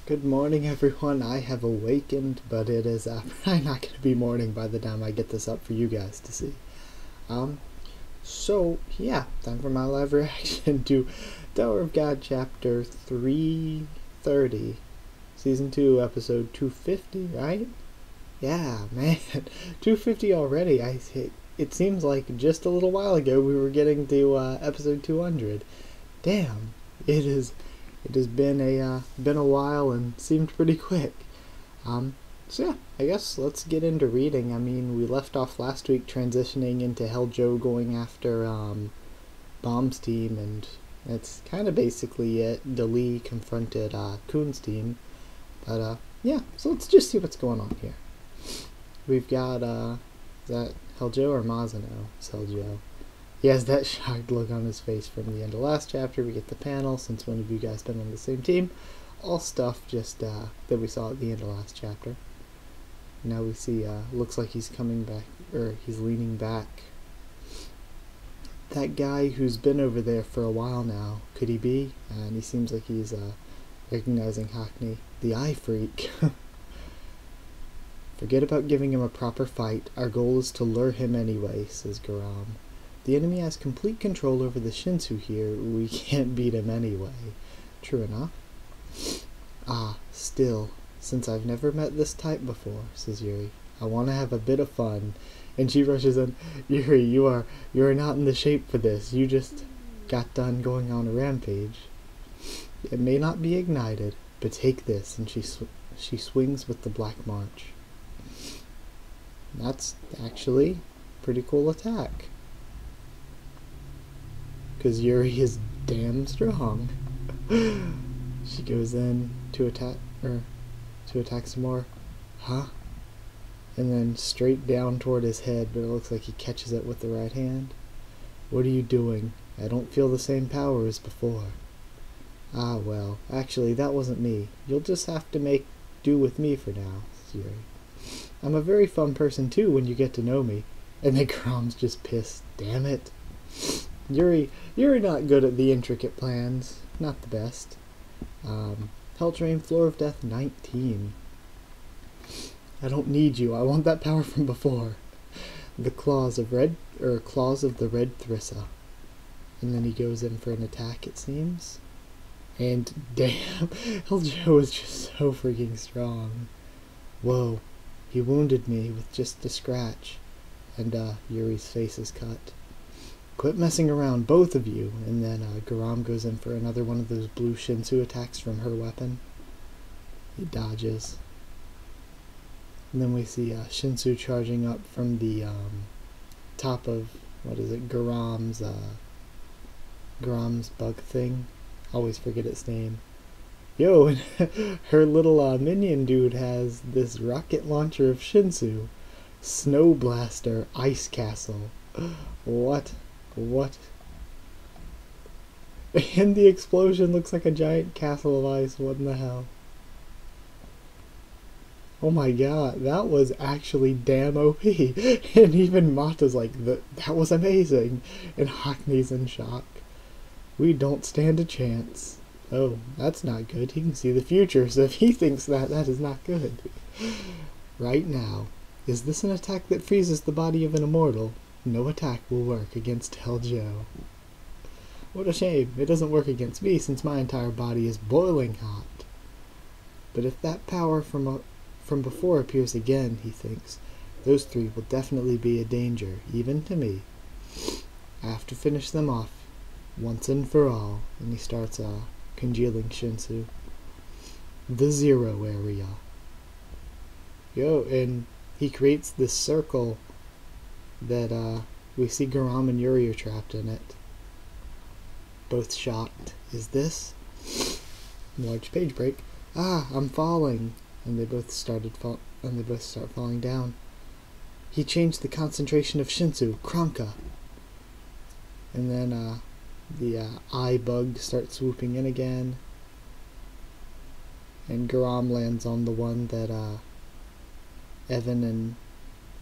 Good morning, everyone. I have awakened, but it is probably not going to be morning by the time I get this up for you guys to see. So yeah, time for my live reaction to Tower of God Chapter 330, Season 2, Episode 250, right? Yeah, man, 250 already. It seems like just a little while ago we were getting to Episode 200. Damn, it has been a while and seemed pretty quick. So yeah, I guess let's get into reading. I mean, we left off last week transitioning into Heljo going after Bomb's team, and that's kind of basically it. Dali confronted Kuhn's team, but yeah. So let's just see what's going on here. We've got is that Heljo or Mazano? It's Heljo. He has that shocked look on his face from the end of last chapter. We get the panel, since one of you guys been on the same team. All stuff just that we saw at the end of last chapter. Now we see, looks like he's coming back, or he's leaning back. That guy who's been over there for a while now, could he be? And he seems like he's recognizing Hackney, the eye freak. Forget about giving him a proper fight. Our goal is to lure him anyway, says Garam. The enemy has complete control over the Shinsu here. We can't beat him anyway. True enough. Still, since I've never met this type before, says Yuri, I want to have a bit of fun. And she rushes in, Yuri, you are not in the shape for this. You just got done going on a rampage. It may not be ignited, but take this. And she swings with the Black March. That's actually a pretty cool attack. Because Yuri is damn strong. She goes in to attack some more. Huh? And then straight down toward his head, but it looks like he catches it with the right hand. What are you doing? I don't feel the same power as before. Well, actually, that wasn't me. You'll just have to make do with me for now, Yuri. I'm a very fun person too when you get to know me. And then Grom's just pissed. Damn it. You're not good at the intricate plans. Not the best. Hell Train Floor of Death 19. I don't need you. I want that power from before. The claws of the Red Thrissa. And then he goes in for an attack, it seems. And damn, Heljo is just so freaking strong. Whoa. He wounded me with just a scratch. And Yuri's face is cut. Quit messing around, both of you. And then Garam goes in for another one of those blue Shinsu attacks from her weapon. He dodges. And then we see Shinsu charging up from the top of, what is it, Garam's bug thing. Always forget its name. Yo, and her little minion dude has this rocket launcher of Shinsu. Snow Blaster Ice Castle. What? And the explosion looks like a giant castle of ice. What in the hell? Oh my god, that was actually damn OP. And even Mata's like, that was amazing. And Hackney's in shock. We don't stand a chance. Oh, that's not good. He can see the future, so if he thinks that is not good. Right now, is this an attack that freezes the body of an immortal? No attack will work against Heljo. What a shame. It doesn't work against me since my entire body is boiling hot. But if that power from before appears again, he thinks, those three will definitely be a danger, even to me. I have to finish them off, once and for all. And he starts congealing Shinsu. The Zero Area. Yo, and he creates this circle that we see Garam and Yuri are trapped in it. Both shocked. Is this? Large page break. I'm falling. And they both start falling down. He changed the concentration of Shinsu, Kronka. And then the eye bug starts swooping in again. And Garam lands on the one that Evan and,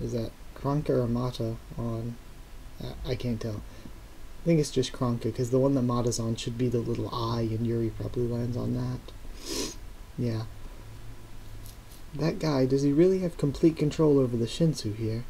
is that Kronka or Mata on? I can't tell. I think it's just Kronka, because the one that Mata's on should be the little eye, and Yuri probably lands on that. Yeah. That guy, does he really have complete control over the Shinsu here?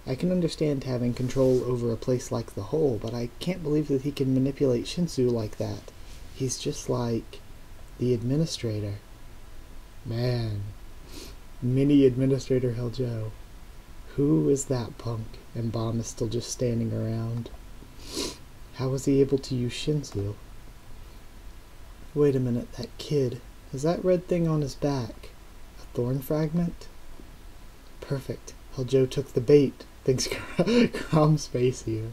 I can understand having control over a place like the Hole, but I can't believe that he can manipulate Shinsu like that. He's just like the administrator. Man. Mini Administrator Heljo. Who is that punk? And Bomb is still just standing around. How was he able to use Shinsu? Wait a minute, that kid. Is that red thing on his back a thorn fragment? Perfect. Heljo took the bait. Thinks Crom's face here.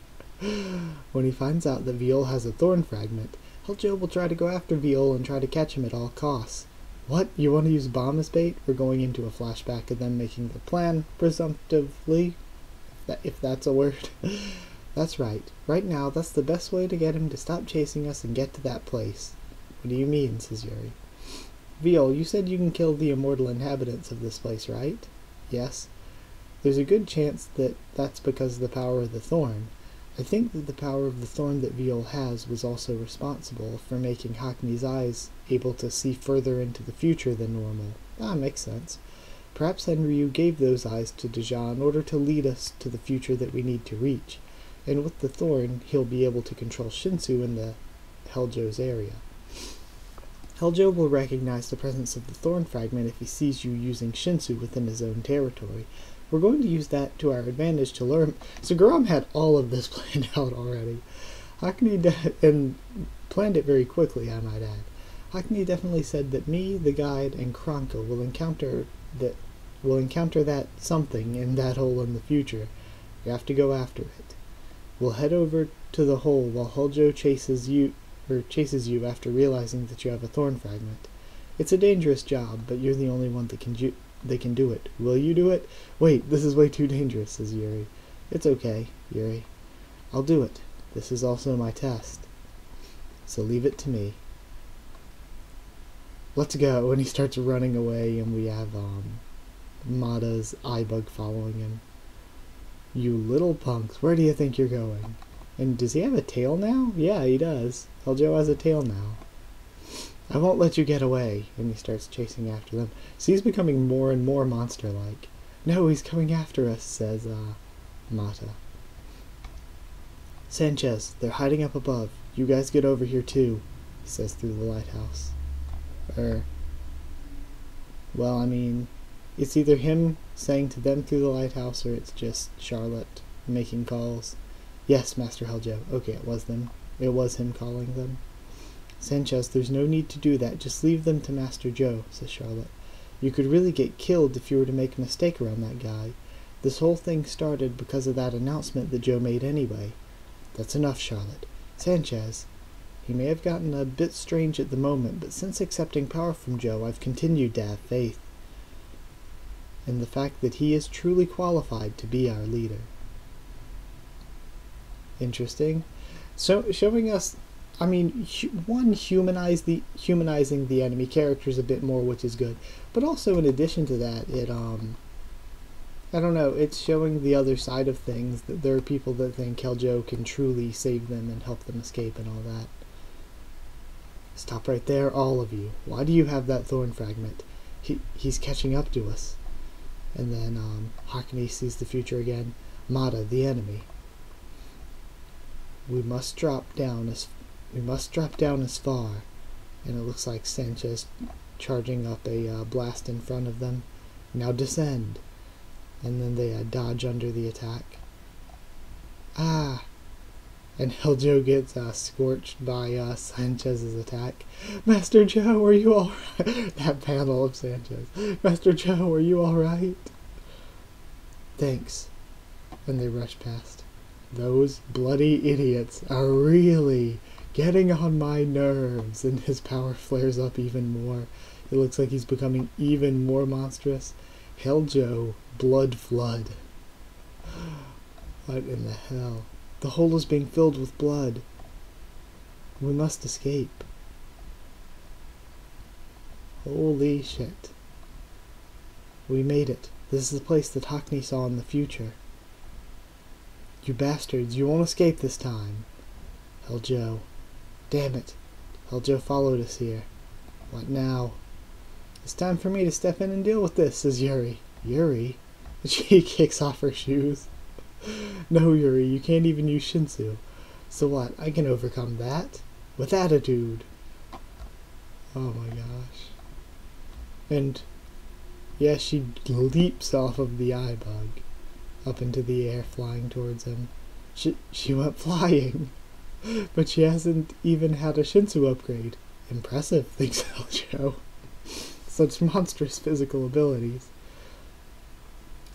When he finds out that Viol has a thorn fragment, Heljo will try to go after Viol and try to catch him at all costs. What? You want to use Bomb as bait? We're going into a flashback of them making the plan, presumptively, if that's a word. That's right. Right now, that's the best way to get him to stop chasing us and get to that place. What do you mean? Says Yuri. Viol, you said you can kill the immortal inhabitants of this place, right? Yes. There's a good chance that that's because of the power of the thorn. I think that the power of the thorn that Viol has was also responsible for making Hackney's eyes able to see further into the future than normal. That makes sense. Perhaps Henryu gave those eyes to Deja in order to lead us to the future that we need to reach. And with the thorn, he'll be able to control Shinsu in the Heljo's area. Heljo will recognize the presence of the thorn fragment if he sees you using Shinsu within his own territory. We're going to use that to our advantage to lure him. So Garam had all of this planned out already. Hackney and planned it very quickly, I might add. Hackney definitely said that me, the guide, and Kronka will encounter that something in that hole in the future. We have to go after it. We'll head over to the hole while Heljo chases you after realizing that you have a thorn fragment. It's a dangerous job, but you're the only one that can do it. Will you do it? Wait, this is way too dangerous, says Yuri. It's okay, Yuri. I'll do it. This is also my test. So leave it to me. Let's go. And he starts running away, and we have Mata's eye bug following him. You little punks, where do you think you're going? And does he have a tail now? Yeah, he does. Heljo has a tail now. I won't let you get away. And he starts chasing after them. So he's becoming more and more monster-like. No, he's coming after us, says Mata. Sanchez, they're hiding up above. You guys get over here too, he says through the lighthouse. Well, I mean, it's either him saying to them through the lighthouse or it's just Charlotte making calls. Yes, Master Heljo. Okay, it was them. It was him calling them. Sanchez, there's no need to do that. Just leave them to Master Joe, says Charlotte. You could really get killed if you were to make a mistake around that guy. This whole thing started because of that announcement that Joe made anyway. That's enough, Charlotte. Sanchez, he may have gotten a bit strange at the moment, but since accepting power from Joe, I've continued to have faith in the fact that he is truly qualified to be our leader. Interesting. So, showing us, I mean, one, humanizing the enemy characters a bit more, which is good. But also, in addition to that, it, I don't know, it's showing the other side of things, that there are people that think Heljo can truly save them and help them escape and all that. Stop right there, all of you. Why do you have that thorn fragment? He's catching up to us. And then, Hackney sees the future again. Mata, the enemy. We must drop down as far. And it looks like Sanchez charging up a blast in front of them. Now descend. And then they dodge under the attack. Ah! And Heljo gets scorched by Sanchez's attack. Master Joe, are you alright? That panel of Sanchez. Master Joe, are you alright? Thanks. And they rush past. Those bloody idiots are really getting on my nerves. And his power flares up even more. It looks like he's becoming even more monstrous. Heljo, blood flood. What in the hell? The hole is being filled with blood. We must escape. Holy shit. We made it. This is the place that Hackney saw in the future. You bastards, you won't escape this time. Heljo. Damn it. Heljo followed us here. What now? It's time for me to step in and deal with this, says Yuri. Yuri? She kicks off her shoes. No, Yuri, you can't even use Shinsu. So what? I can overcome that. With attitude. Oh my gosh. And yeah, she leaps off of the eye bug up into the air, flying towards him. She went flying. But she hasn't even had a Shinsu upgrade. Impressive, thinks Helljo. Such monstrous physical abilities.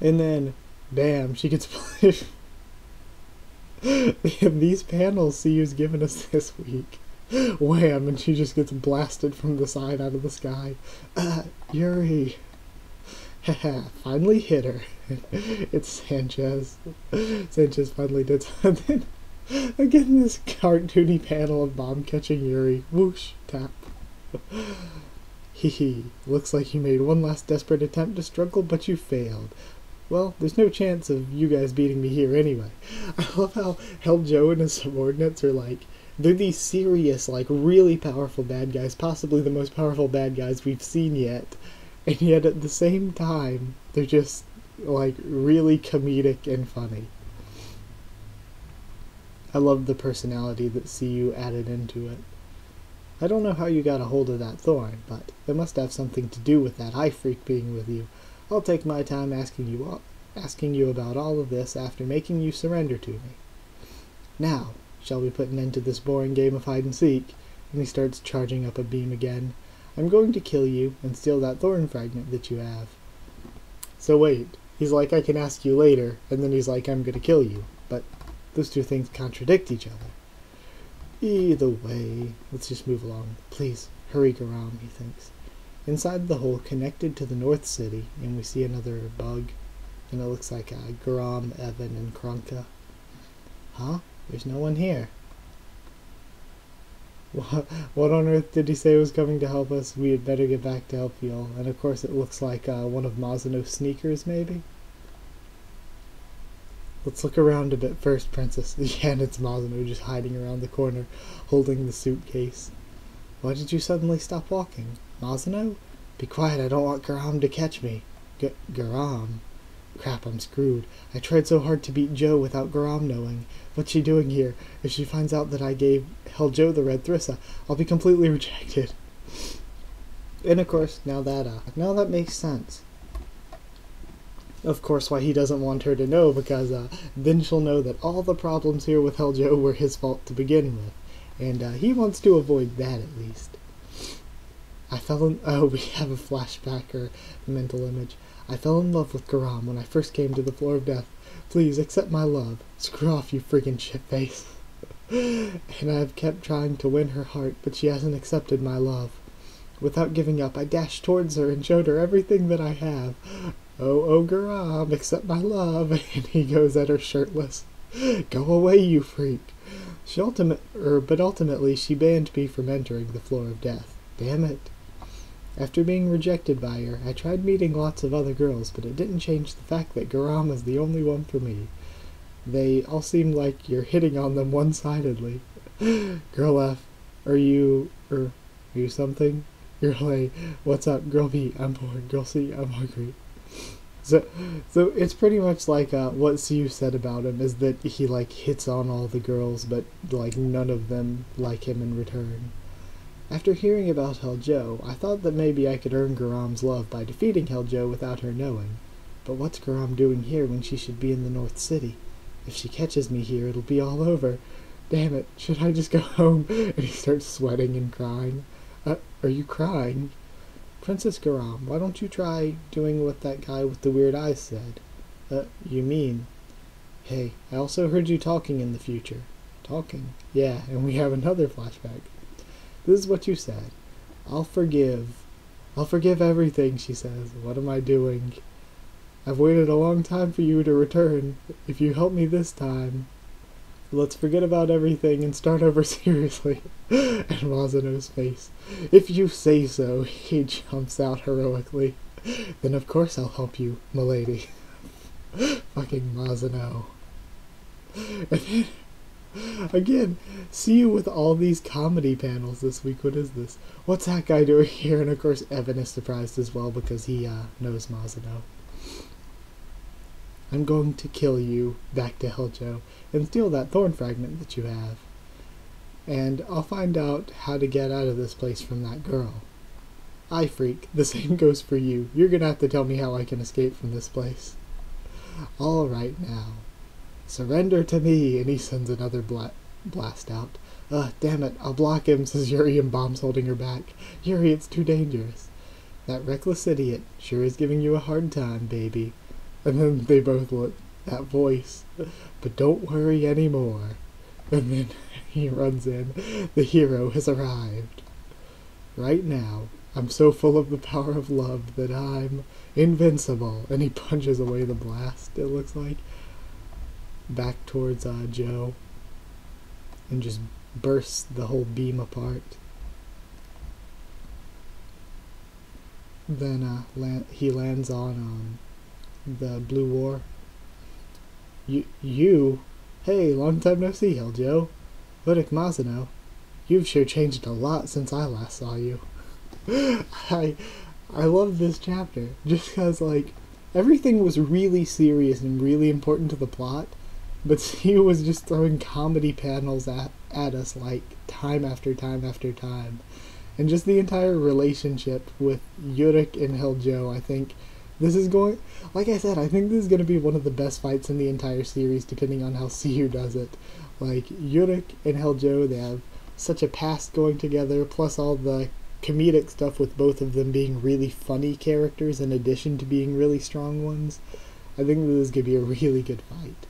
And then, bam, she gets these panels CU's given us this week. Wham, and she just gets blasted from the side out of the sky. Yuri. Haha, finally hit her. It's Sanchez. Sanchez finally did something. Again, this cartoony panel of Bomb catching Yuri. Whoosh, tap. Hee. Looks like you made one last desperate attempt to struggle, but you failed. Well, there's no chance of you guys beating me here anyway. I love how Helljo and his subordinates are like, they're these serious, like, really powerful bad guys, possibly the most powerful bad guys we've seen yet. And yet at the same time, they're just, like, really comedic and funny. I love the personality that CU added into it. I don't know how you got a hold of that thorn, but it must have something to do with that eye freak being with you. I'll take my time asking you about all of this after making you surrender to me. Now, shall we put an end to this boring game of hide-and-seek? And he starts charging up a beam again. I'm going to kill you and steal that thorn fragment that you have. So wait, he's like, I can ask you later, and then he's like, I'm going to kill you. But those two things contradict each other. Either way, let's just move along. Please, hurry, Garam, he thinks. Inside the hole connected to the North City, and we see another bug, and it looks like Garam, Evan, and Kronka. Huh? There's no one here. What on earth did he say was coming to help us? We had better get back to Elffiel. And of course it looks like one of Mazano's sneakers, maybe? Let's look around a bit first, Princess. Yeah, and it's Mazano just hiding around the corner, holding the suitcase. Why did you suddenly stop walking? Mazano? Be quiet, I don't want Garam to catch me. Garam? Crap, I'm screwed. I tried so hard to beat Joe without Garam knowing. What's she doing here? If she finds out that I gave Helljo the Red Thrissa, I'll be completely rejected. And of course, now that makes sense. Of course, why he doesn't want her to know, because then she'll know that all the problems here with Helljo were his fault to begin with. And he wants to avoid that, at least. Oh, we have a flashback or mental image. I fell in love with Garam when I first came to the Floor of Death. Please, accept my love. Screw off, you friggin' shitface. And I've kept trying to win her heart, but she hasn't accepted my love. Without giving up, I dashed towards her and showed her everything that I have. Oh, Garam, accept my love. And he goes at her shirtless. Go away, you freak. But ultimately, she banned me from entering the Floor of Death. Damn it. After being rejected by her, I tried meeting lots of other girls, but it didn't change the fact that Garam was the only one for me. They all seem like you're hitting on them one-sidedly. Girl F, are you something? Girl A, what's up? Girl B, I'm bored. Girl C, I'm hungry. So it's pretty much like what CU said about him, is that he like hits on all the girls, but like none of them like him in return. After hearing about Helljo, I thought that maybe I could earn Garam's love by defeating Helljo without her knowing. But what's Garam doing here when she should be in the North City? If she catches me here, it'll be all over. Damn it, should I just go home? And he starts sweating and crying. Are you crying? Princess Garam, why don't you try doing what that guy with the weird eyes said? You mean? Hey, I also heard you talking in the future. Talking? Yeah, and we have another flashback. This is what you said. I'll forgive everything, she says. What am I doing? I've waited a long time for you to return. If you help me this time, let's forget about everything and start over seriously. And Mazano's face. If you say so, he jumps out heroically. Then of course I'll help you, m'lady. Fucking Mazano. Again, see you with all these comedy panels this week. What is this? What's that guy doing here? And of course, Evan is surprised as well because he knows Mazano. I'm going to kill you, back to Heljo, and steal that thorn fragment that you have. And I'll find out how to get out of this place from that girl. I freak, the same goes for you. You're gonna have to tell me how I can escape from this place. All right now. Surrender to me, and he sends another blast out. Damn it, I'll block him, says Yuri, and Bomb's holding her back. Yuri, it's too dangerous. That reckless idiot sure is giving you a hard time, baby. And then they both look, that voice. But don't worry anymore. And then he runs in. The hero has arrived. Right now, I'm so full of the power of love that I'm invincible. And he punches away the blast, it looks like. Back towards Joe. And just bursts the whole beam apart. Then he lands on the Blue War. You? Hey, long time no see, Heljo. Udik Mazano, you've sure changed a lot since I last saw you. I love this chapter, just because, like, everything was really serious and really important to the plot, but he was just throwing comedy panels at us, like, time after time after time. And just the entire relationship with Yurik and Heljo, I think this is going, like I said, I think this is going to be one of the best fights in the entire series, depending on how Siyu does it. Like, Yurik and Heljo, they have such a past going together, plus all the comedic stuff with both of them being really funny characters in addition to being really strong ones. I think this is going to be a really good fight.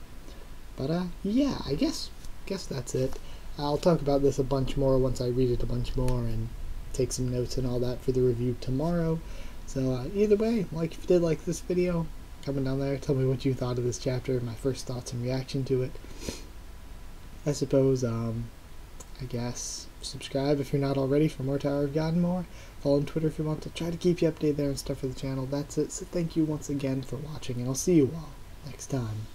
But, yeah, I guess that's it. I'll talk about this a bunch more once I read it a bunch more and take some notes and all that for the review tomorrow. So either way, like if you did like this video, comment down there, tell me what you thought of this chapter, my first thoughts and reaction to it. I suppose, I guess, subscribe if you're not already for more Tower of God and more. Follow on Twitter if you want to. Try to keep you updated there and stuff for the channel. That's it, so thank you once again for watching, and I'll see you all next time.